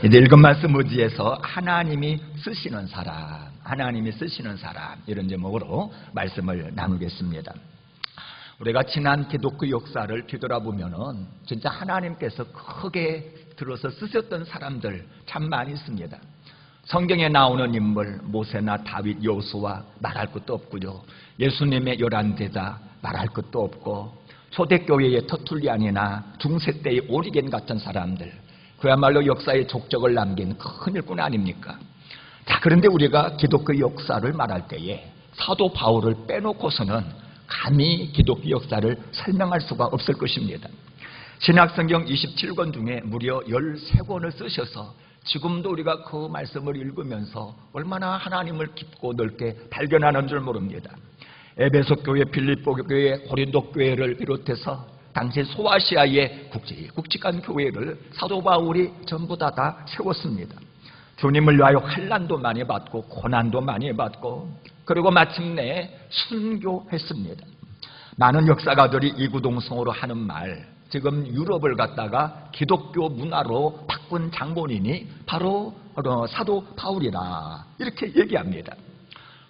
이제 읽은 말씀 의지에서 하나님이 쓰시는 사람 이런 제목으로 말씀을 나누겠습니다. 우리가 지난 기독교 역사를 뒤돌아보면은 진짜 하나님께서 크게 들어서 쓰셨던 사람들 참 많이 있습니다. 성경에 나오는 인물 모세나 다윗, 여호수아 말할 것도 없고요. 예수님의 11제자 말할 것도 없고, 초대교회의 터툴리안이나 중세 때의 오리겐 같은 사람들, 그야말로 역사의 족적을 남긴 큰 일꾼 아닙니까? 자, 그런데 우리가 기독교 역사를 말할 때에 사도 바울을 빼놓고서는 감히 기독교 역사를 설명할 수가 없을 것입니다. 신약성경 27권 중에 무려 13권을 쓰셔서 지금도 우리가 그 말씀을 읽으면서 얼마나 하나님을 깊고 넓게 발견하는 줄 모릅니다. 에베소 교회, 빌립보 교회, 고린도 교회를 비롯해서 당시 소아시아의 굵직한 교회를 사도 바울이 전부 다 세웠습니다. 주님을 위하여 환난도 많이 받고 고난도 많이 받고, 그리고 마침내 순교했습니다. 많은 역사가들이 이구동성으로 하는 말, 지금 유럽을 갖다가 기독교 문화로 바꾼 장본인이 바로 사도 바울이라 이렇게 얘기합니다.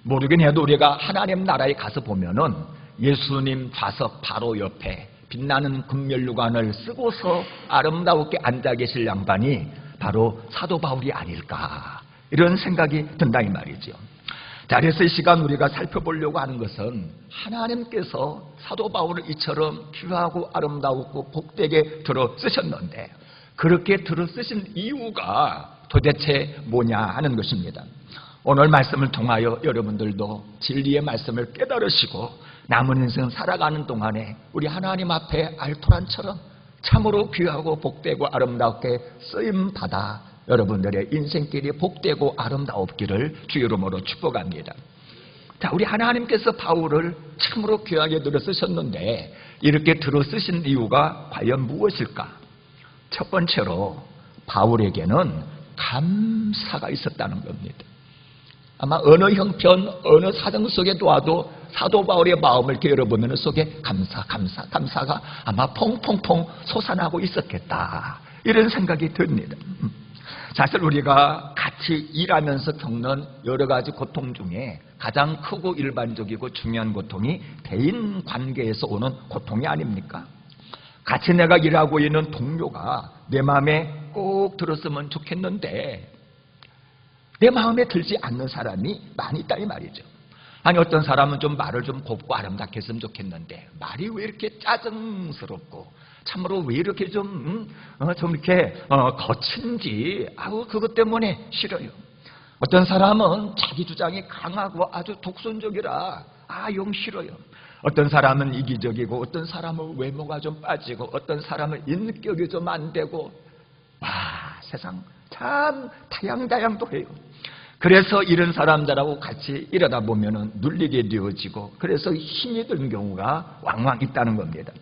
모르긴 해도 우리가 하나님 나라에 가서 보면은 예수님 좌석 바로 옆에 빛나는 금면류관을 쓰고서 아름다우게 앉아 계실 양반이 바로 사도 바울이 아닐까, 이런 생각이 든다 이 말이죠. 자, 그래서 이 시간 우리가 살펴보려고 하는 것은 하나님께서 사도 바울을 이처럼 귀하고 아름다우고 복되게 들어 쓰셨는데 그렇게 들어 쓰신 이유가 도대체 뭐냐 하는 것입니다. 오늘 말씀을 통하여 여러분들도 진리의 말씀을 깨달으시고 남은 인생 살아가는 동안에 우리 하나님 앞에 알토란처럼 참으로 귀하고 복되고 아름답게 쓰임받아 여러분들의 인생길이 복되고 아름다웠기를 주 이름으로 축복합니다. 자, 우리 하나님께서 바울을 참으로 귀하게 들어 쓰셨는데 이렇게 들어 쓰신 이유가 과연 무엇일까? 첫 번째로 바울에게는 감사가 있었다는 겁니다. 아마 어느 형편, 어느 사정 속에 놓아도 사도 바울의 마음을 이렇게 열어보면 속에 감사가 아마 퐁퐁퐁 솟아나고 있었겠다, 이런 생각이 듭니다. 사실 우리가 같이 일하면서 겪는 여러 가지 고통 중에 가장 크고 일반적이고 중요한 고통이 대인 관계에서 오는 고통이 아닙니까? 같이 내가 일하고 있는 동료가 내 마음에 꼭 들었으면 좋겠는데 내 마음에 들지 않는 사람이 많이 있다 이 말이죠. 아니, 어떤 사람은 좀 말을 좀 곱고 아름답게 했으면 좋겠는데 말이 왜 이렇게 짜증스럽고 참으로 왜 이렇게 좀 이렇게 거친지, 그것 때문에 싫어요. 어떤 사람은 자기 주장이 강하고 아주 독선적이라 영 싫어요. 어떤 사람은 이기적이고, 어떤 사람은 외모가 좀 빠지고, 어떤 사람은 인격이 좀 안 되고, 세상 참 다양도 해요. 그래서 이런 사람들하고 같이 일하다 보면은 눌리게 되어지고, 그래서 힘이 드는 경우가 왕왕 있다는 겁니다.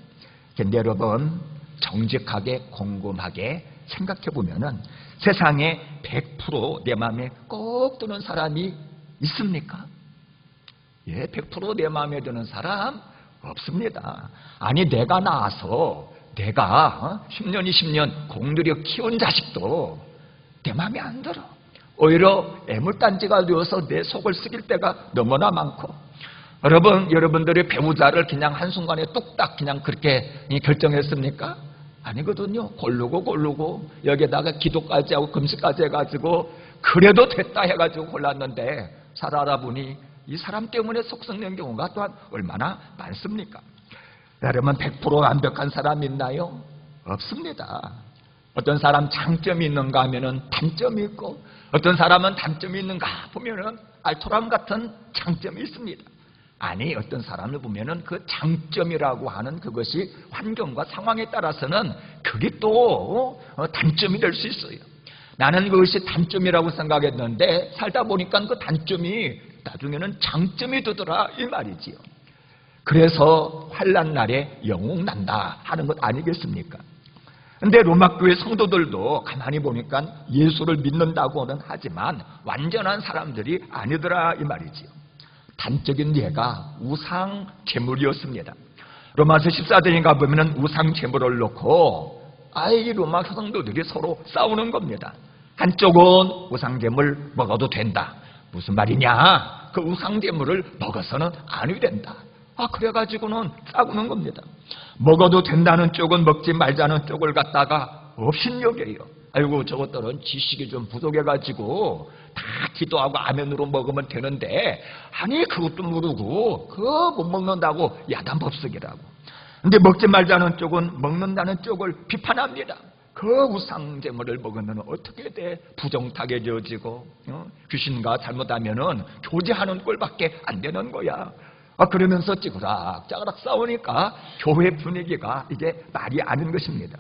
그런데 여러분, 정직하게 곰곰하게 생각해 보면은 세상에 100% 내 마음에 꼭 드는 사람이 있습니까? 100% 내 마음에 드는 사람 없습니다. 아니, 내가 낳아서 내가 10년, 20년 공들여 키운 자식도 내 마음에 안 들어. 오히려 애물단지가 되어서 내 속을 썩일 때가 너무나 많고, 여러분들의 배우자를 그냥 한순간에 뚝딱 그냥 그렇게 결정했습니까? 아니거든요. 고르고 여기에다가 기도까지 하고 금식까지 해가지고 그래도 됐다 해가지고 골랐는데 살아라 보니 이 사람 때문에 속 썩는 경우가 또한 얼마나 많습니까? 여러분, 100% 완벽한 사람 있나요? 없습니다. 어떤 사람 장점이 있는가 하면은 단점이 있고, 어떤 사람은 단점이 있는가 보면은 알토란 같은 장점이 있습니다. 아니, 어떤 사람을 보면은 그 장점이라고 하는 그것이 환경과 상황에 따라서는 그게 또 단점이 될 수 있어요. 나는 그것이 단점이라고 생각했는데 살다 보니까 그 단점이 나중에는 장점이 되더라 이 말이지요. 그래서 환난 날에 영웅 난다 하는 것 아니겠습니까? 근데 로마교회 성도들도 가만히 보니까 예수를 믿는다고는 하지만 완전한 사람들이 아니더라 이 말이지요. 단적인 예가 우상 제물이었습니다. 로마서 14장인가 보면은 우상 제물을 놓고 로마 성도들이 서로 싸우는 겁니다. 한쪽은 우상제물 먹어도 된다. 무슨 말이냐? 그 우상제물을 먹어서는 안이 된다. 그래가지고는 싸우는 겁니다. 먹어도 된다는 쪽은 먹지 말자는 쪽을 갖다가 업신여겨요. 아이고, 저것들은 지식이 좀 부족해가지고 다 기도하고 아멘으로 먹으면 되는데, 아니 그것도 모르고 그거 못 먹는다고 야단법석이라고. 근데 먹지 말자는 쪽은 먹는다는 쪽을 비판합니다. 그 우상제물을 먹으면 어떻게 돼? 부정타게 지어지고 귀신과 잘못하면은 교제하는 꼴밖에 안 되는 거야. 그러면서 찌그락짜그락 싸우니까 교회 분위기가 이제 말이 아닌 것입니다.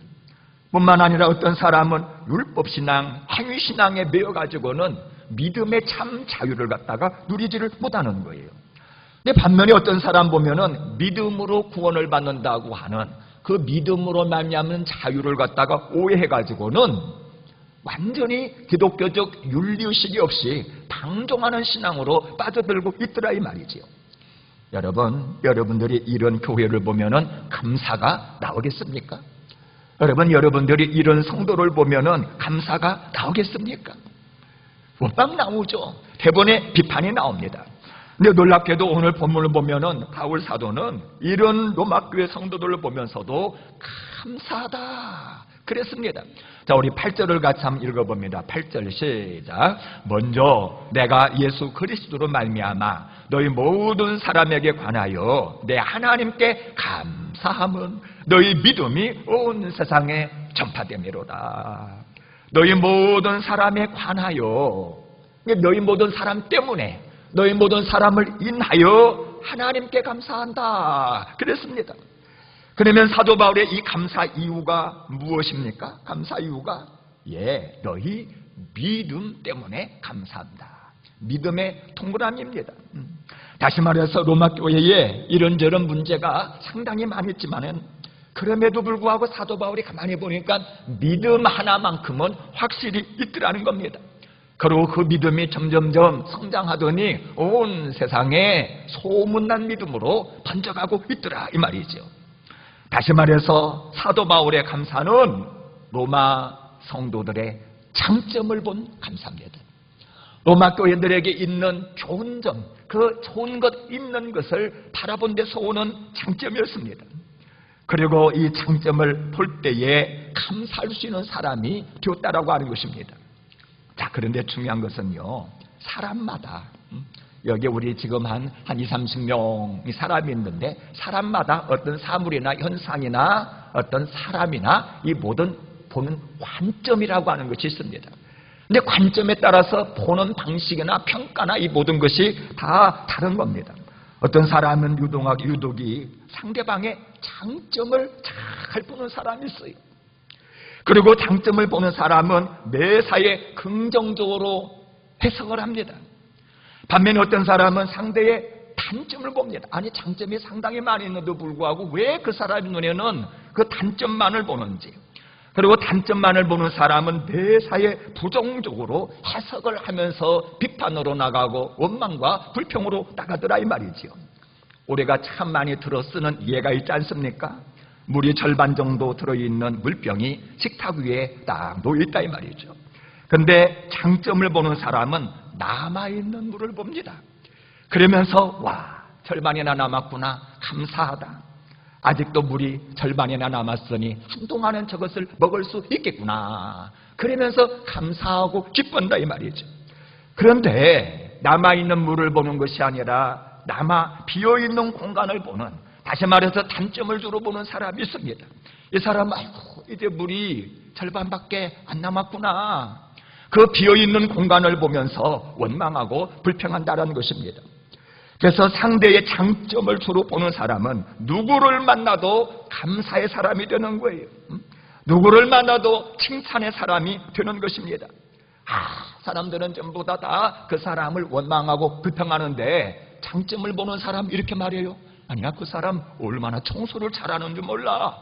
뿐만 아니라 어떤 사람은 율법신앙, 행위신앙에 매여가지고는 믿음의 참 자유를 갖다가 누리지를 못하는 거예요. 근데 반면에 어떤 사람 보면은 믿음으로 구원을 받는다고 하는 그 믿음으로 말미암은 자유를 갖다가 오해해가지고는 완전히 기독교적 윤리의식이 없이 방종하는 신앙으로 빠져들고 있더라 이 말이지요. 여러분들이 이런 교회를 보면은 감사가 나오겠습니까? 여러분들이 이런 성도를 보면은 감사가 나오겠습니까? 원망 나오죠. 대본에 비판이 나옵니다. 근데 놀랍게도 오늘 본문을 보면은 바울 사도는 이런 로마교회 성도들을 보면서도 감사하다 그랬습니다. 자, 우리 8절을 같이 한번 읽어봅니다. 8절 시작. 먼저 내가 예수 그리스도로 말미암아 너희 모든 사람에게 관하여 내 하나님께 감사함은 너희 믿음이 온 세상에 전파됨이로다. 너희 모든 사람에 관하여, 너희 모든 사람 때문에, 너희 모든 사람을 인하여 하나님께 감사한다 그랬습니다. 그러면 사도 바울의 이 감사 이유가 무엇입니까? 감사 이유가 너희 믿음 때문에 감사한다. 믿음의 동그라미입니다. 다시 말해서 로마 교회에 이런저런 문제가 상당히 많았지만은 그럼에도 불구하고 사도 바울이 가만히 보니까 믿음 하나만큼은 확실히 있더라는 겁니다. 그리고 그 믿음이 점점점 성장하더니 온 세상에 소문난 믿음으로 번져가고 있더라 이 말이죠. 다시 말해서 사도 바울의 감사는 로마 성도들의 장점을 본 감사입니다. 로마 교회들에게 있는 좋은 점, 그 좋은 것 있는 것을 바라본 데서 오는 장점이었습니다. 그리고 이 장점을 볼 때에 감사할 수 있는 사람이 되었다라고 하는 것입니다. 자, 그런데 중요한 것은요, 사람마다 여기 우리 지금 한 20, 30명이 사람이 있는데 사람마다 어떤 사물이나 현상이나 어떤 사람이나 이 모든 보는 관점이라고 하는 것이 있습니다. 근데 관점에 따라서 보는 방식이나 평가나 이 모든 것이 다 다른 겁니다. 어떤 사람은 유독이 상대방의 장점을 잘 보는 사람이 있어요. 그리고 장점을 보는 사람은 매사에 긍정적으로 해석을 합니다. 반면에 어떤 사람은 상대의 단점을 봅니다. 아니, 장점이 상당히 많이 있는데도 불구하고 왜 그 사람 눈에는 그 단점만을 보는지. 그리고 단점만을 보는 사람은 매사에 부정적으로 해석을 하면서 비판으로 나가고 원망과 불평으로 나가더라 이 말이지요. 우리가 참 많이 들어 쓰는 예가 있지 않습니까? 물이 절반 정도 들어있는 물병이 식탁 위에 딱 놓여있다 이 말이죠. 그런데 장점을 보는 사람은 남아있는 물을 봅니다. 그러면서 와, 절반이나 남았구나, 감사하다. 아직도 물이 절반이나 남았으니 한동안은 저것을 먹을 수 있겠구나. 그러면서 감사하고 기쁜다 이 말이죠. 그런데 남아있는 물을 보는 것이 아니라 비어있는 공간을 보는, 다시 말해서 단점을 주로 보는 사람이 있습니다. 이 사람은 아이고 이제 물이 절반밖에 안 남았구나. 그 비어있는 공간을 보면서 원망하고 불평한다는 것입니다. 그래서 상대의 장점을 주로 보는 사람은 누구를 만나도 감사의 사람이 되는 거예요. 누구를 만나도 칭찬의 사람이 되는 것입니다. 사람들은 전부 다 그 사람을 원망하고 불평하는데 장점을 보는 사람 이렇게 말해요. 아니야, 그 사람 얼마나 청소를 잘하는 줄 몰라.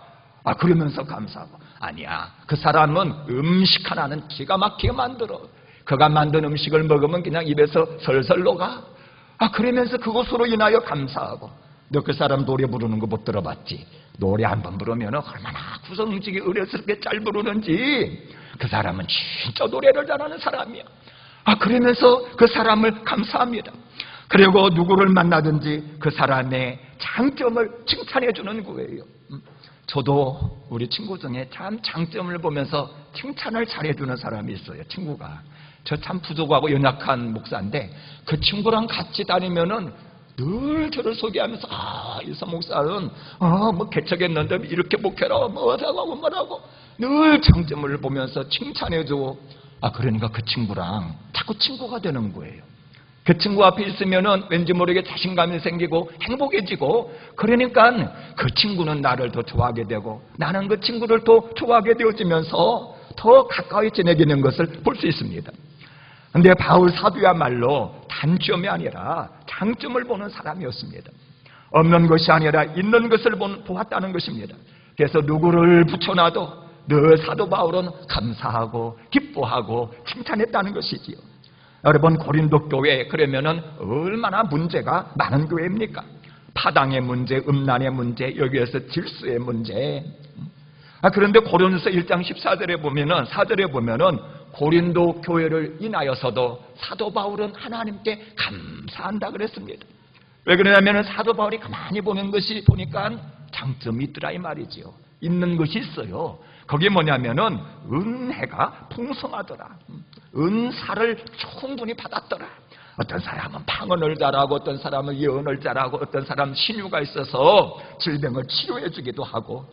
그러면서 감사하고. 아니야, 그 사람은 음식 하나는 기가 막히게 만들어. 그가 만든 음식을 먹으면 그냥 입에서 설설 녹아. 그러면서 그것으로 인하여 감사하고. 너 그 사람 노래 부르는 거 못 들어봤지? 노래 한 번 부르면 얼마나 구성지게 의뢰스럽게 잘 부르는지. 그 사람은 진짜 노래를 잘하는 사람이야. 그러면서 그 사람을 감사합니다. 그리고 누구를 만나든지 그 사람의 장점을 칭찬해 주는 거예요. 저도 우리 친구 중에 참 장점을 보면서 칭찬을 잘해 주는 사람이 있어요. 친구가. 저 참 부족하고 연약한 목사인데 그 친구랑 같이 다니면은 늘 저를 소개하면서 이사 목사는 뭐 개척했는데 이렇게 목회라 뭐라고 늘 장점을 보면서 칭찬해주고 그러니까 그 친구랑 자꾸 친구가 되는 거예요. 그 친구 앞에 있으면은 왠지 모르게 자신감이 생기고 행복해지고, 그러니까 그 친구는 나를 더 좋아하게 되고 나는 그 친구를 더 좋아하게 되어지면서 더 가까이 지내기는 것을 볼 수 있습니다. 그런데 바울 사도야말로 단점이 아니라 장점을 보는 사람이었습니다. 없는 것이 아니라 있는 것을 보았다는 것입니다. 그래서 누구를 붙여놔도 늘 사도 바울은 감사하고 기뻐하고 칭찬했다는 것이지요. 여러분, 고린도 교회 그러면은 얼마나 문제가 많은 교회입니까? 파당의 문제, 음란의 문제, 여기에서 질서의 문제. 그런데 고린도서 1장 14절에 보면은 4절에 보면은 고린도 교회를 인하여서도 사도 바울은 하나님께 감사한다 그랬습니다. 왜 그러냐면은 사도 바울이 가만히 보는 것이 보니까 장점이 있더라 이 말이지요. 있는 것이 있어요. 그게 뭐냐면은 은혜가 풍성하더라. 은사를 충분히 받았더라. 어떤 사람은 방언을 잘하고 어떤 사람은 예언을 잘하고 어떤 사람은 신유가 있어서 질병을 치료해 주기도 하고.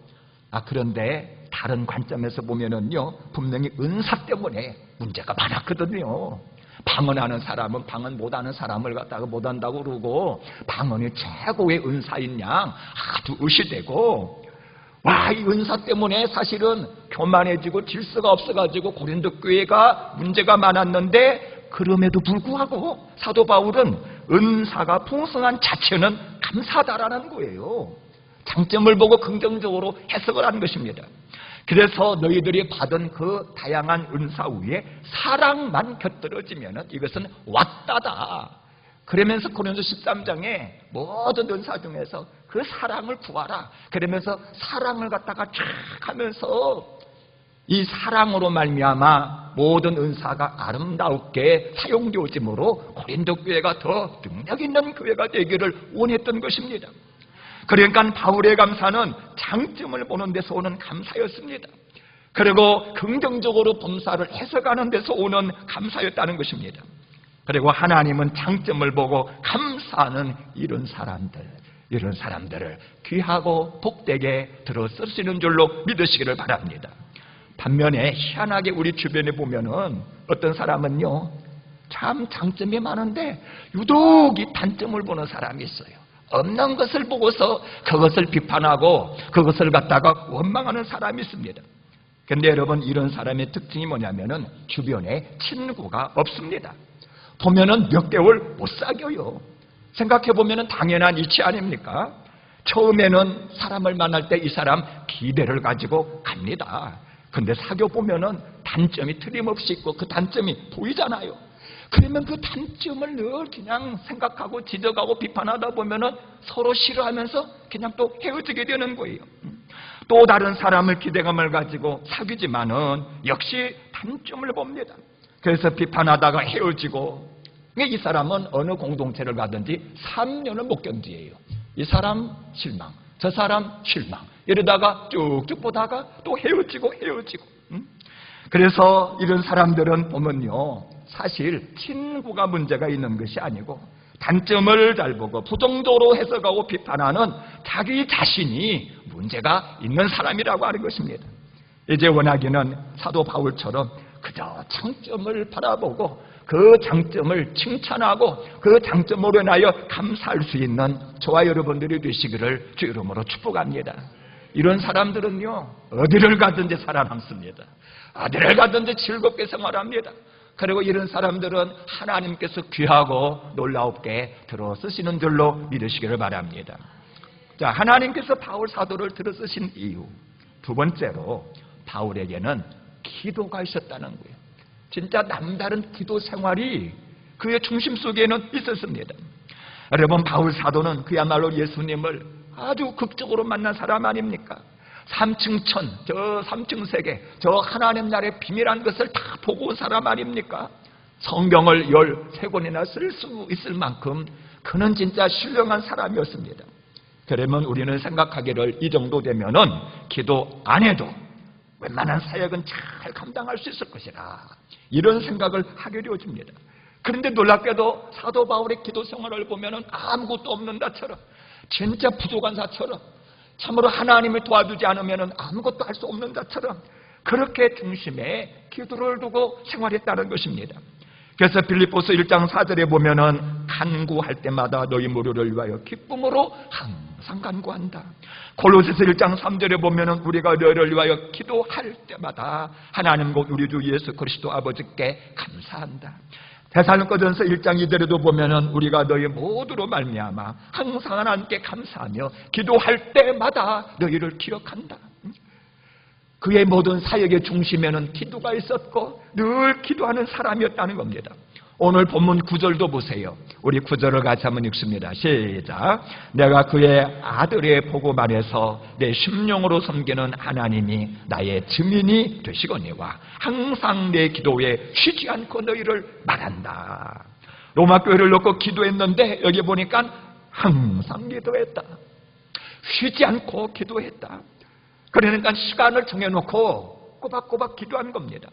그런데 다른 관점에서 보면은요, 분명히 은사 때문에 문제가 많았거든요. 방언하는 사람은 방언 못하는 사람을 갖다가 못한다고 그러고, 방언이 최고의 은사인 양 아주 의시되고, 이 은사 때문에 사실은 교만해지고 질서가 없어가지고 고린도 교회가 문제가 많았는데, 그럼에도 불구하고 사도 바울은 은사가 풍성한 자체는 감사하다라는 거예요. 장점을 보고 긍정적으로 해석을 하는 것입니다. 그래서 너희들이 받은 그 다양한 은사 위에 사랑만 곁들여지면 이것은 왔다다. 그러면서 고린도 13장에 모든 은사 중에서 그 사랑을 구하라. 그러면서 사랑을 갖다가 쫙 하면서 이 사랑으로 말미암아 모든 은사가 아름답게 사용되어지므로 고린도 교회가 더 능력 있는 교회가 되기를 원했던 것입니다. 그러니까 바울의 감사는 장점을 보는 데서 오는 감사였습니다. 그리고 긍정적으로 범사를 해석하는 데서 오는 감사였다는 것입니다. 그리고 하나님은 장점을 보고 감사하는 이런 사람들을 귀하고 복되게 들어 쓰시는 줄로 믿으시기를 바랍니다. 반면에 희한하게 우리 주변에 보면은 어떤 사람은요, 참 장점이 많은데 유독 이 단점을 보는 사람이 있어요. 없는 것을 보고서 그것을 비판하고 그것을 갖다가 원망하는 사람이 있습니다. 그런데 여러분, 이런 사람의 특징이 뭐냐면은 주변에 친구가 없습니다. 보면은 몇 개월 못 사귀어요. 생각해보면은 당연한 이치 아닙니까? 처음에는 사람을 만날 때 이 사람 기대를 가지고 갑니다. 근데 사귀어보면은 단점이 틀림없이 있고 그 단점이 보이잖아요. 그러면 그 단점을 늘 그냥 생각하고 지적하고 비판하다 보면은 서로 싫어하면서 그냥 또 헤어지게 되는 거예요. 또 다른 사람을 기대감을 가지고 사귀지만은 역시 단점을 봅니다. 그래서 비판하다가 헤어지고, 이 사람은 어느 공동체를 가든지 3년을 못 견디에요. 이 사람 실망, 저 사람 실망, 이러다가 쭉쭉 보다가 또 헤어지고. 그래서 이런 사람들은 보면요, 사실 친구가 문제가 있는 것이 아니고 단점을 잘 보고 부정적으로 해석하고 비판하는 자기 자신이 문제가 있는 사람이라고 하는 것입니다. 이제 원하기는 사도 바울처럼 그저 장점을 바라보고 그 장점을 칭찬하고 그 장점으로 인하여 감사할 수 있는 저와 여러분들이 되시기를 주 이름으로 축복합니다. 이런 사람들은요, 어디를 가든지 살아남습니다. 어디를 가든지 즐겁게 생활합니다. 그리고 이런 사람들은 하나님께서 귀하고 놀라웁게 들어 쓰시는 줄로 믿으시기를 바랍니다. 자, 하나님께서 바울 사도를 들어 쓰신 이유, 두 번째로 바울에게는 기도가 있었다는 거예요. 진짜 남다른 기도 생활이 그의 중심 속에는 있었습니다. 여러분, 바울 사도는 그야말로 예수님을 아주 극적으로 만난 사람 아닙니까? 3층 천, 저 3층 세계, 저 하나님 나라의 비밀한 것을 다 보고 온 사람 아닙니까? 성경을 13권이나 쓸 수 있을 만큼 그는 진짜 신령한 사람이었습니다. 그러면 우리는 생각하기를 이 정도 되면은 기도 안 해도 웬만한 사역은 잘 감당할 수 있을 것이라, 이런 생각을 하게 되어집니다. 그런데 놀랍게도 사도 바울의 기도 생활을 보면은 아무것도 없는 자처럼, 진짜 부족한 자처럼, 참으로 하나님이 도와주지 않으면은 아무것도 할 수 없는 자처럼 그렇게 중심에 기도를 두고 생활했다는 것입니다. 그래서 빌립보서 1장 4절에 보면은 간구할 때마다 너희 무료를 위하여 기쁨으로 항상 간구한다. 골로새서 1장 3절에 보면은 우리가 너희를 위하여 기도할 때마다 하나님 곧 우리 주 예수 그리스도 아버지께 감사한다. 데살로니가전서 1장 2절에도 보면은 우리가 너희 모두로 말미암아 항상 하나님께 감사하며 기도할 때마다 너희를 기억한다. 그의 모든 사역의 중심에는 기도가 있었고 늘 기도하는 사람이었다는 겁니다. 오늘 본문 9절도 보세요. 우리 9절을 같이 한번 읽습니다. 시작. 내가 그의 아들의 복음 안에서 내 심령으로 섬기는 하나님이 나의 증인이 되시거니와 항상 내 기도에 쉬지 않고 너희를 말한다. 로마 교회를 놓고 기도했는데 여기 보니까 항상 기도했다. 쉬지 않고 기도했다. 그러니까 시간을 정해놓고 꼬박꼬박 기도한 겁니다.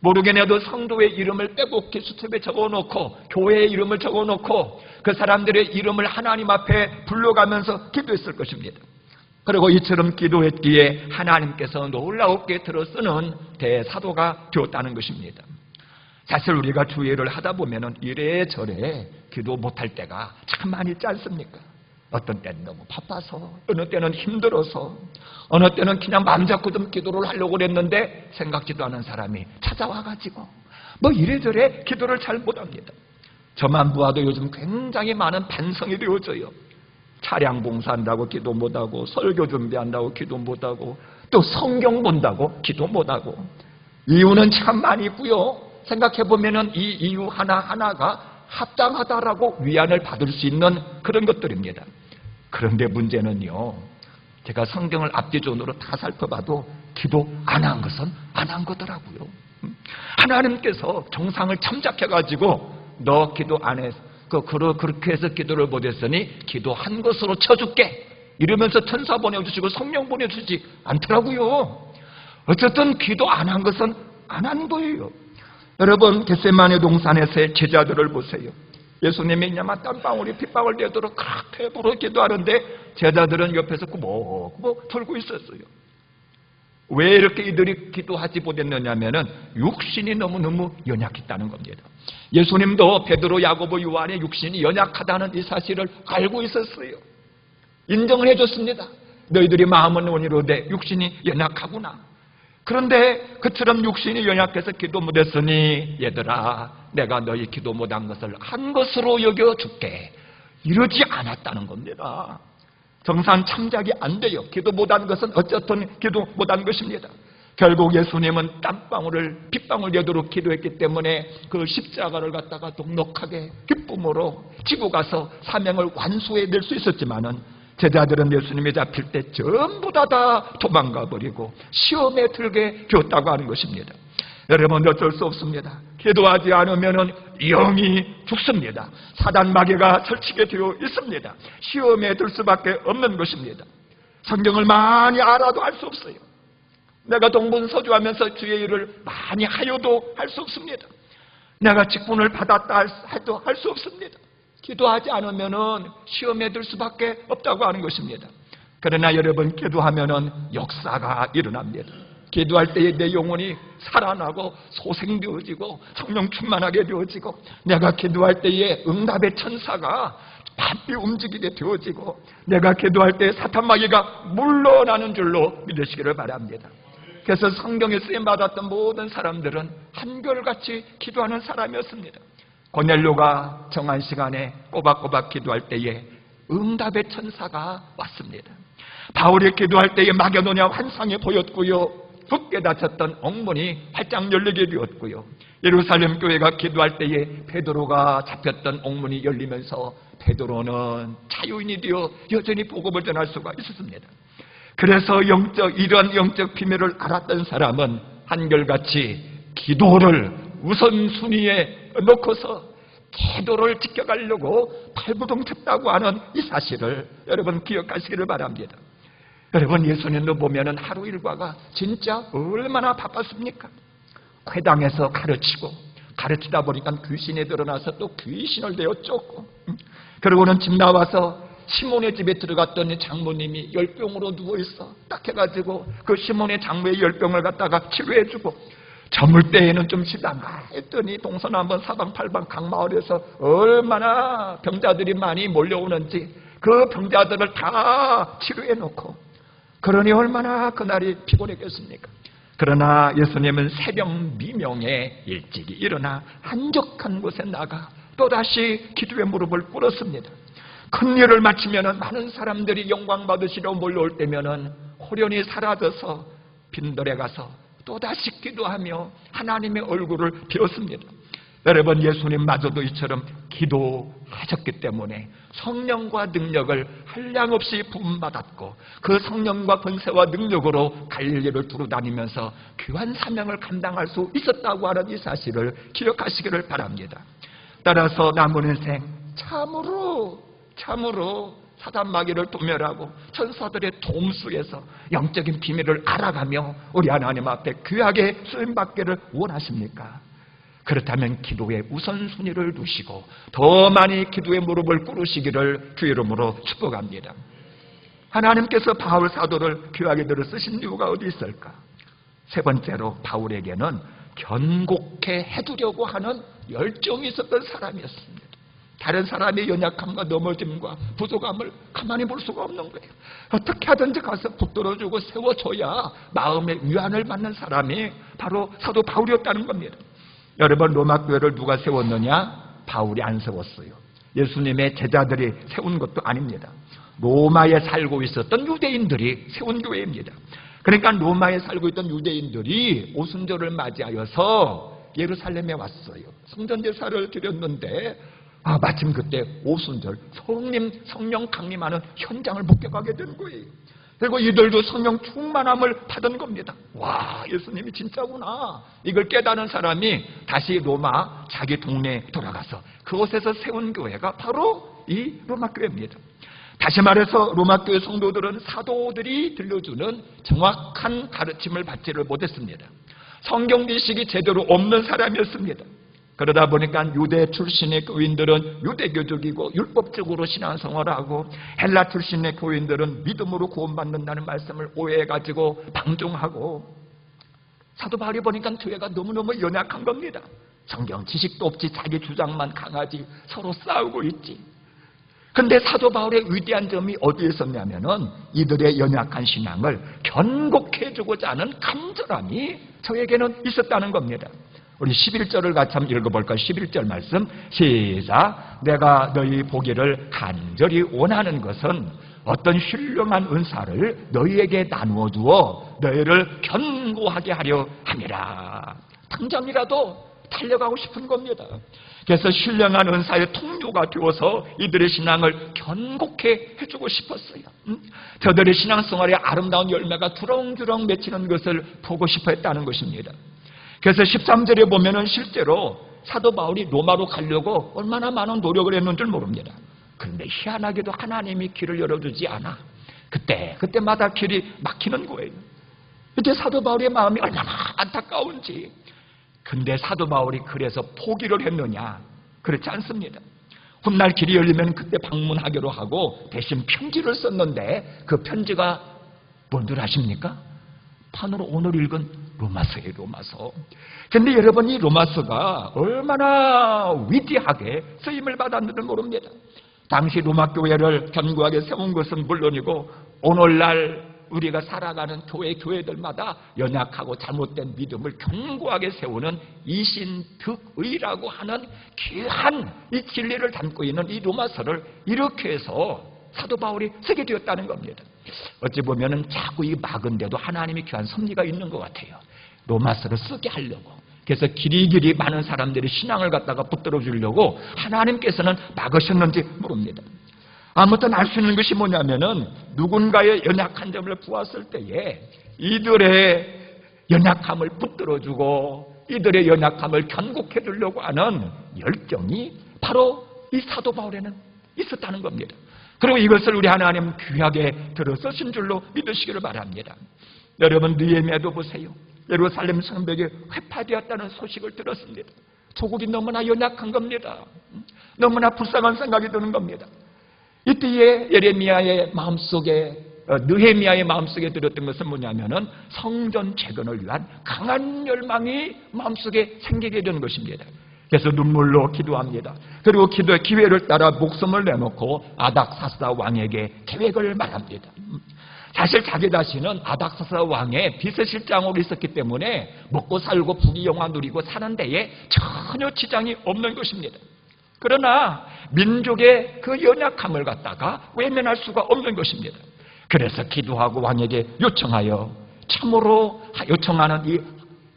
모르겠네도 성도의 이름을 빼곡히 수첩에 적어놓고 교회의 이름을 적어놓고 그 사람들의 이름을 하나님 앞에 불러가면서 기도했을 것입니다. 그리고 이처럼 기도했기에 하나님께서 놀라웠게 들어쓰는 대사도가 되었다는 것입니다. 사실 우리가 주일을 하다 보면 이래저래 기도 못할 때가 참 많이 있지 않습니까? 어떤 때는 너무 바빠서, 어느 때는 힘들어서, 어느 때는 그냥 마음 잡고 좀 기도를 하려고 그랬는데 생각지도 않은 사람이 찾아와가지고 뭐 이래저래 기도를 잘 못합니다. 저만 보아도 요즘 굉장히 많은 반성이 되어져요. 차량 봉사한다고 기도 못하고, 설교 준비한다고 기도 못하고, 또 성경 본다고 기도 못하고. 이유는 참 많이 있고요. 생각해보면 이 이유 하나하나가 합당하다라고 위안을 받을 수 있는 그런 것들입니다. 그런데 문제는요, 제가 성경을 앞뒤전으로 다 살펴봐도 기도 안 한 것은 안 한 거더라고요. 하나님께서 정상을 참작해가지고 너 기도 안 해서 그렇게 해서 기도를 못했으니 기도한 것으로 쳐줄게 이러면서 천사 보내주시고 성령 보내주지 않더라고요. 어쨌든 기도 안 한 것은 안 한 거예요. 여러분, 겟세마네 동산에서의 제자들을 보세요. 예수님이 이냐마 땀방울이 핏방울 되도록 그렇게 부르 기도하는데 제자들은 옆에서 꾸벅꾸벅 돌고 있었어요. 왜 이렇게 이들이 기도하지 못했느냐면은 육신이 너무너무 연약했다는 겁니다. 예수님도 베드로, 야고보, 요한의 육신이 연약하다는 이 사실을 알고 있었어요. 인정을 해줬습니다. 너희들이 마음은 원이로되 육신이 연약하구나. 그런데 그처럼 육신이 연약해서 기도 못했으니 얘들아, 내가 너희 기도 못한 것을 한 것으로 여겨줄게, 이러지 않았다는 겁니다. 정상 참작이 안 돼요. 기도 못한 것은 어쨌든 기도 못한 것입니다. 결국 예수님은 땀방울을 핏방울 되도록 기도했기 때문에 그 십자가를 갖다가 넉넉하게 기쁨으로 지고 가서 사명을 완수해낼 수 있었지만은 제자들은 예수님이 잡힐 때 전부 다 도망가 버리고 시험에 들게 되었다고 하는 것입니다. 여러분, 어쩔 수 없습니다. 기도하지 않으면 영이 죽습니다. 사단 마귀가 설치게 되어 있습니다. 시험에 들 수밖에 없는 것입니다. 성경을 많이 알아도 할 수 없어요. 내가 동분서주하면서 주의 일을 많이 하여도 할 수 없습니다. 내가 직분을 받았다 해도 할 수 없습니다. 기도하지 않으면은 시험에 들 수밖에 없다고 하는 것입니다. 그러나 여러분, 기도하면은 역사가 일어납니다. 기도할 때에 내 영혼이 살아나고 소생되어지고 성령 충만하게 되어지고, 내가 기도할 때에 응답의 천사가 바삐 움직이게 되어지고, 내가 기도할 때 사탄 마귀가 물러나는 줄로 믿으시기를 바랍니다. 그래서 성경에 쓰임받았던 모든 사람들은 한결같이 기도하는 사람이었습니다. 고넬료가 정한 시간에 꼬박꼬박 기도할 때에 응답의 천사가 왔습니다. 바울이 기도할 때에 막연노냐 환상이 보였고요, 굳게 닫혔던 옥문이 활짝 열리게 되었고요, 예루살렘 교회가 기도할 때에 베드로가 잡혔던 옥문이 열리면서 베드로는 자유인이 되어 여전히 복음을 전할 수가 있었습니다. 그래서 이러한 영적 비밀을 알았던 사람은 한결같이 기도를 우선순위에 놓고서 기도를 지켜가려고 발부동쳤다고 하는 이 사실을 여러분 기억하시기를 바랍니다. 여러분, 예수님도 보면은 하루 일과가 진짜 얼마나 바빴습니까? 회당에서 가르치다 보니까 귀신이 드러나서 또 귀신을 내어 쫓고, 그리고는 집 나와서 시몬의 집에 들어갔더니 장모님이 열병으로 누워있어. 딱 해가지고 그 시몬의 장모의 열병을 갖다가 치료해주고, 저물 때에는 좀 쉬다가 했더니 동서남북 사방팔방 각마을에서 얼마나 병자들이 많이 몰려오는지 그 병자들을 다 치료해놓고, 그러니 얼마나 그날이 피곤했겠습니까? 그러나 예수님은 새벽 미명에 일찍이 일어나 한적한 곳에 나가 또다시 기도의 무릎을 꿇었습니다. 큰 일을 마치면 많은 사람들이 영광 받으시려 몰려올 때면 호련히 사라져서 빈들에 가서 또다시 기도하며 하나님의 얼굴을 비웠습니다. 여러분, 예수님마저도 이처럼 기도하셨기 때문에 성령과 능력을 한량없이 부음받았고, 그 성령과 권세와 능력으로 갈릴리를 두루다니면서 귀한 사명을 감당할 수 있었다고 하는 이 사실을 기억하시기를 바랍니다. 따라서 남은 인생 참으로 사단마귀를 도멸하고 천사들의 도움 속에서 영적인 비밀을 알아가며 우리 하나님 앞에 귀하게 쓰임받기를 원하십니까? 그렇다면 기도의 우선순위를 두시고 더 많이 기도의 무릎을 꿇으시기를 주 이름으로 축복합니다. 하나님께서 바울 사도를 귀하게 들어 쓰신 이유가 어디 있을까? 세 번째로, 바울에게는 견고케 해두려고 하는 열정이 있었던 사람이었습니다. 다른 사람의 연약함과 넘어짐과 부족함을 가만히 볼 수가 없는 거예요. 어떻게 하든지 가서 붙들어주고 세워줘야 마음의 위안을 받는 사람이 바로 사도 바울이었다는 겁니다. 여러분, 로마 교회를 누가 세웠느냐? 바울이 안 세웠어요. 예수님의 제자들이 세운 것도 아닙니다. 로마에 살고 있었던 유대인들이 세운 교회입니다. 그러니까 로마에 살고 있던 유대인들이 오순절을 맞이하여서 예루살렘에 왔어요. 성전 제사를 드렸는데 마침 그때 오순절 성령 강림하는 현장을 목격하게 된 거예요. 그리고 이들도 성령 충만함을 받은 겁니다. 와, 예수님이 진짜구나. 이걸 깨닫는 사람이 다시 로마 자기 동네에 돌아가서 그곳에서 세운 교회가 바로 이 로마 교회입니다. 다시 말해서 로마 교회 성도들은 사도들이 들려주는 정확한 가르침을 받지를 못했습니다. 성경 지식이 제대로 없는 사람이었습니다. 그러다 보니까 유대 출신의 교인들은 유대교적이고 율법적으로 신앙생활을 하고, 헬라 출신의 교인들은 믿음으로 구원받는다는 말씀을 오해해가지고 방종하고, 사도 바울이 보니까 교회가 너무너무 연약한 겁니다. 성경 지식도 없지, 자기 주장만 강하지, 서로 싸우고 있지. 근데 사도 바울의 위대한 점이 어디에 있었냐면은 이들의 연약한 신앙을 견고케 해주고자 하는 간절함이 저에게는 있었다는 겁니다. 우리 11절을 같이 한번 읽어볼까요? 11절 말씀 시작. 내가 너희 보기를 간절히 원하는 것은 어떤 훌륭한 은사를 너희에게 나누어 두어 너희를 견고하게 하려 함이라. 당장이라도 달려가고 싶은 겁니다. 그래서 훌륭한 은사의 통로가 되어서 이들의 신앙을 견고케 해주고 싶었어요. 저들의 신앙생활에 아름다운 열매가 주렁주렁 맺히는 것을 보고 싶어 했다는 것입니다. 그래서 13절에 보면은 실제로 사도 바울이 로마로 가려고 얼마나 많은 노력을 했는 줄 모릅니다. 그런데 희한하게도 하나님이 길을 열어주지 않아. 그때마다 길이 막히는 거예요. 이제 사도 바울의 마음이 얼마나 안타까운지. 근데 사도 바울이 그래서 포기를 했느냐? 그렇지 않습니다. 훗날 길이 열리면 그때 방문하기로 하고 대신 편지를 썼는데 그 편지가 뭔줄 아십니까? 판으로 오늘 읽은 로마서예요, 로마서. 근데 여러분, 이 로마서가 얼마나 위대하게 쓰임을 받았는지 모릅니다. 당시 로마 교회를 견고하게 세운 것은 물론이고, 오늘날 우리가 살아가는 교회들마다 연약하고 잘못된 믿음을 견고하게 세우는 이신득의라고 하는 귀한 이 진리를 담고 있는 이 로마서를 이렇게 해서 사도 바울이 쓰게 되었다는 겁니다. 어찌 보면은 자꾸 이 막은데도 하나님이 귀한 섭리가 있는 것 같아요. 로마서를 쓰게 하려고. 그래서 길이길이 많은 사람들이 신앙을 갖다가 붙들어 주려고 하나님께서는 막으셨는지 모릅니다. 아무튼 알 수 있는 것이 뭐냐면은 누군가의 연약한 점을 보았을 때에 이들의 연약함을 붙들어주고 이들의 연약함을 견고해 주려고 하는 열정이 바로 이 사도 바울에는 있었다는 겁니다. 그리고 이것을 우리 하나님 귀하게 들어서신 줄로 믿으시기를 바랍니다. 여러분 느헤미야도 보세요. 예루살렘 성벽이 회파되었다는 소식을 들었습니다. 조국이 너무나 연약한 겁니다. 너무나 불쌍한 생각이 드는 겁니다. 이때에 예레미야의 마음속에 느헤미야의 마음속에 들었던 것은 뭐냐면은 성전 재건을 위한 강한 열망이 마음속에 생기게 되는 것입니다. 그래서 눈물로 기도합니다. 그리고 기도의 기회를 따라 목숨을 내놓고 아닥사스다 왕에게 계획을 말합니다. 사실 자기 자신은 아닥사스다 왕의 비서실장으로 있었기 때문에 먹고 살고 부귀영화 누리고 사는 데에 전혀 지장이 없는 것입니다. 그러나 민족의 그 연약함을 갖다가 외면할 수가 없는 것입니다. 그래서 기도하고 왕에게 요청하여 참으로 요청하는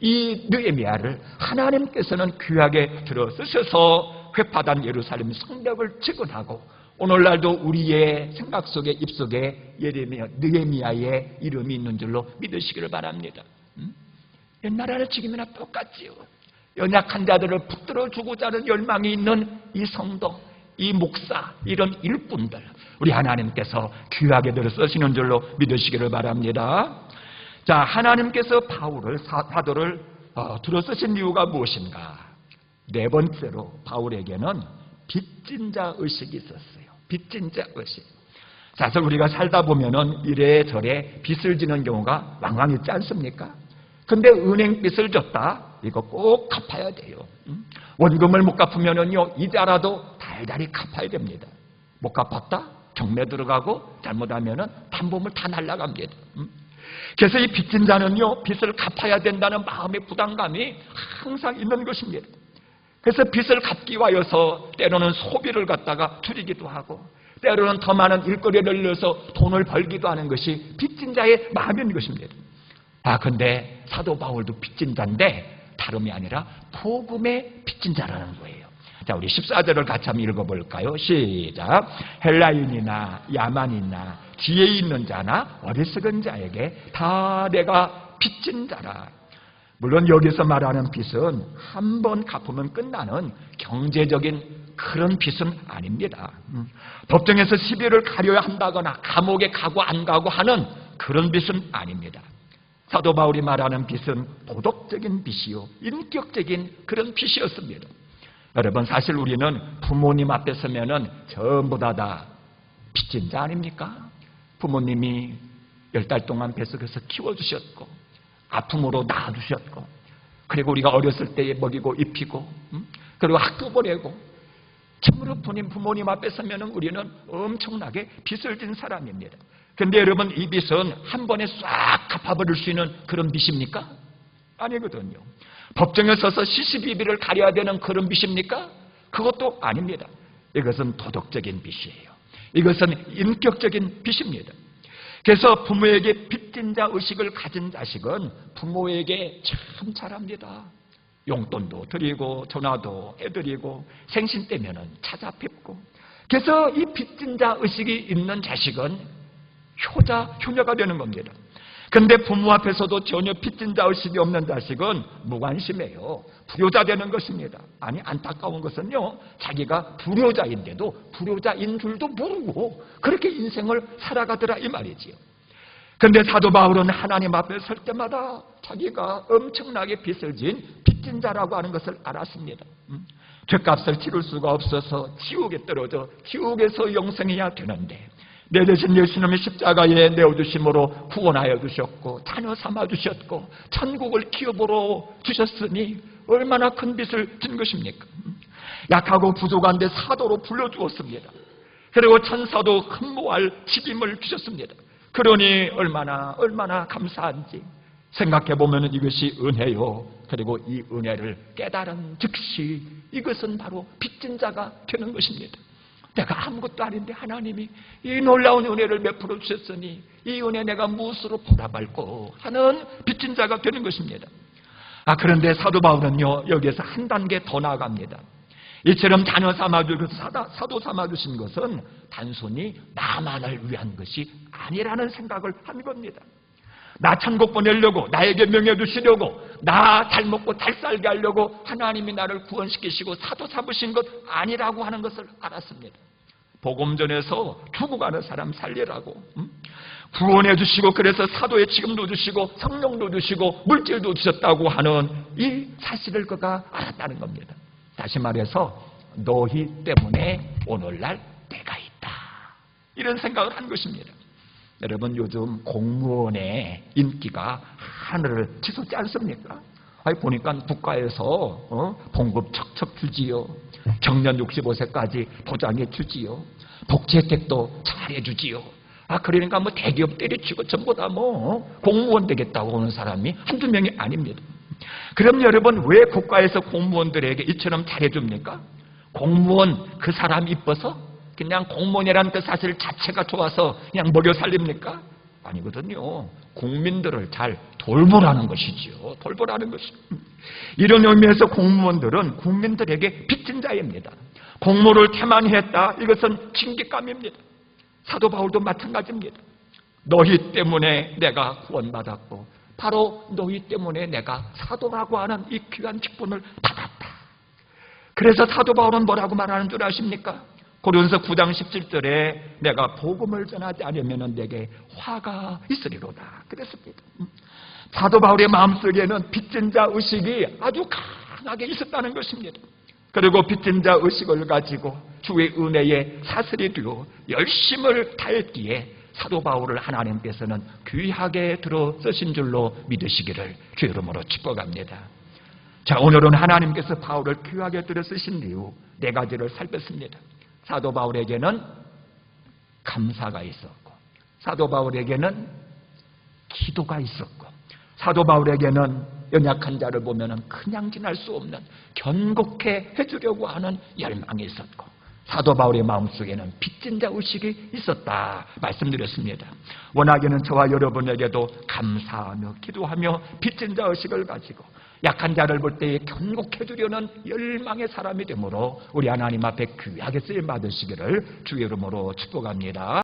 이 느헤미야를 하나님께서는 귀하게 들어쓰셔서 회파단 예루살렘 성벽을 재건하고 오늘날도 우리의 생각 속에 입속에 느헤미야의 이름이 있는 줄로 믿으시기를 바랍니다. 옛날에는 지금이나 똑같지요. 연약한 자들을 붙들어주고자 하는 열망이 있는 이 성도, 이 목사, 이런 일꾼들 우리 하나님께서 귀하게 들어쓰시는 줄로 믿으시기를 바랍니다. 자, 하나님께서 사도를 들어쓰신 이유가 무엇인가? 네 번째로 바울에게는 빚진 자 의식이 있었어요. 빚진 자 의식. 사실 우리가 살다 보면은 이래저래 빚을 지는 경우가 왕왕 있지 않습니까? 근데 은행 빚을 졌다, 이거 꼭 갚아야 돼요. 원금을 못 갚으면은요, 이자라도 달달이 갚아야 됩니다. 못 갚았다? 경매 들어가고 잘못하면은 담보물 다 날라갑니다. 그래서 이 빚진 자는요, 빚을 갚아야 된다는 마음의 부담감이 항상 있는 것입니다. 그래서 빚을 갚기 위하여서 때로는 소비를 갖다가 줄이기도 하고 때로는 더 많은 일거리를 넣어서 돈을 벌기도 하는 것이 빚진 자의 마음인 것입니다. 근데 사도 바울도 빚진 자인데 다름이 아니라 복음의 빚진 자라는 거예요. 자, 우리 14절을 같이 한번 읽어볼까요? 시작. 헬라인이나 야만이나 지혜 있는 자나 어리석은 자에게 다 내가 빚진 자라. 물론 여기서 말하는 빚은 한 번 갚으면 끝나는 경제적인 그런 빚은 아닙니다. 법정에서 시비를 가려야 한다거나 감옥에 가고 안 가고 하는 그런 빚은 아닙니다. 사도 바울이 말하는 빚은 도덕적인 빚이요, 인격적인 그런 빚이었습니다. 여러분, 사실 우리는 부모님 앞에 서면은 전부 다 빚진 자 아닙니까? 부모님이 10달 동안 뱃속에서 키워주셨고 아픔으로 낳아주셨고 그리고 우리가 어렸을 때에 먹이고 입히고 그리고 학교 보내고 참으로 부모님 앞에 서면은 우리는 엄청나게 빚을 진 사람입니다. 그런데 여러분, 이 빚은 한 번에 싹 갚아버릴 수 있는 그런 빚입니까? 아니거든요. 법정에 서서 시시비비를 가려야 되는 그런 빚입니까? 그것도 아닙니다. 이것은 도덕적인 빚이에요. 이것은 인격적인 빚입니다. 그래서 부모에게 빚진 자 의식을 가진 자식은 부모에게 참 잘합니다. 용돈도 드리고 전화도 해드리고 생신 때면은 찾아뵙고. 그래서 이 빚진 자 의식이 있는 자식은 효녀가 되는 겁니다. 근데 부모 앞에서도 전혀 빚진 자 의식이 없는 자식은 무관심해요. 불효자 되는 것입니다. 아니, 안타까운 것은요, 자기가 불효자인데도 불효자인 줄도 모르고 그렇게 인생을 살아가더라 이 말이지요. 근데 사도 바울은 하나님 앞에 설 때마다 자기가 엄청나게 빚을 진 빚진 자라고 하는 것을 알았습니다. 죄값을 치를 수가 없어서 지옥에 떨어져 지옥에서 영생해야 되는데 내 대신 예수님의 십자가에 내어주심으로 구원하여 주셨고 자녀 삼아주셨고 천국을 기업으로 주셨으니 얼마나 큰 빚을 진 것입니까? 약하고 부족한데 사도로 불러주었습니다. 그리고 천사도 흠모할 직임을 주셨습니다. 그러니 얼마나 감사한지 생각해보면 이것이 은혜요. 그리고 이 은혜를 깨달은 즉시 이것은 바로 빚진 자가 되는 것입니다. 내가 아무것도 아닌데 하나님이 이 놀라운 은혜를 베풀어 주셨으니 이 은혜 내가 무엇으로 보답할꼬 하는 빚진 자가 되는 것입니다. 그런데 사도 바울은요, 여기에서 한 단계 더 나아갑니다. 이처럼 자녀 삼아주고 사도 삼아주신 것은 단순히 나만을 위한 것이 아니라는 생각을 한 겁니다. 나 천국 보내려고, 나에게 명예 주시려고, 나 잘 먹고 잘 살게 하려고 하나님이 나를 구원시키시고 사도 삼으신 것 아니라고 하는 것을 알았습니다. 복음 전에서 죽어가는 사람 살리라고 구원해 주시고, 그래서 사도의 직임도 주시고 성령도 주시고 물질도 주셨다고 하는 이 사실을 그가 알았다는 겁니다. 다시 말해서 너희 때문에 오늘날 내가 있다, 이런 생각을 한 것입니다. 여러분, 요즘 공무원의 인기가 하늘을 치솟지 않습니까? 보니까 국가에서 봉급 척척 주지요. 정년 65세까지 보장해 주지요. 복지 혜택도 잘해 주지요. 그러니까 대기업 때려치고 전부 다 공무원 되겠다고 하는 사람이 한두 명이 아닙니다. 그럼 여러분, 왜 국가에서 공무원들에게 이처럼 잘해 줍니까? 공무원 그 사람 이뻐서? 그냥 공무원이라는 그 사실 자체가 좋아서 그냥 먹여 살립니까? 아니거든요. 국민들을 잘 돌보라는 것이지요. 돌보라는 것이죠. 이런 의미에서 공무원들은 국민들에게 빚진 자입니다. 공무를 태만히 했다, 이것은 징계감입니다. 사도 바울도 마찬가지입니다. 너희 때문에 내가 구원받았고 바로 너희 때문에 내가 사도라고 하는 이 귀한 직분을 받았다. 그래서 사도 바울은 뭐라고 말하는 줄 아십니까? 고린도서 9장 17절에 내가 복음을 전하지 않으면 내게 화가 있으리로다 그랬습니다. 사도 바울의 마음속에는 빚진 자 의식이 아주 강하게 있었다는 것입니다. 그리고 빚진 자 의식을 가지고 주의 은혜에 사슬이 되어 열심을 다했기에 사도 바울을 하나님께서는 귀하게 들어 쓰신 줄로 믿으시기를 주의 이름으로 축복합니다. 자, 오늘은 하나님께서 바울을 귀하게 들어 쓰신 이유 4가지를 살폈습니다. 사도 바울에게는 감사가 있었고, 사도 바울에게는 기도가 있었고, 사도 바울에게는 연약한 자를 보면 그냥 지날 수 없는 견고케 해주려고 하는 열망이 있었고, 사도 바울의 마음속에는 빚진 자 의식이 있었다 말씀드렸습니다. 원하기는 저와 여러분에게도 감사하며 기도하며 빚진 자 의식을 가지고 약한 자를 볼 때에 견고해 주려는 열망의 사람이 되므로 우리 하나님 앞에 귀하게 쓰임 받으시기를 주의 이름으로 축복합니다.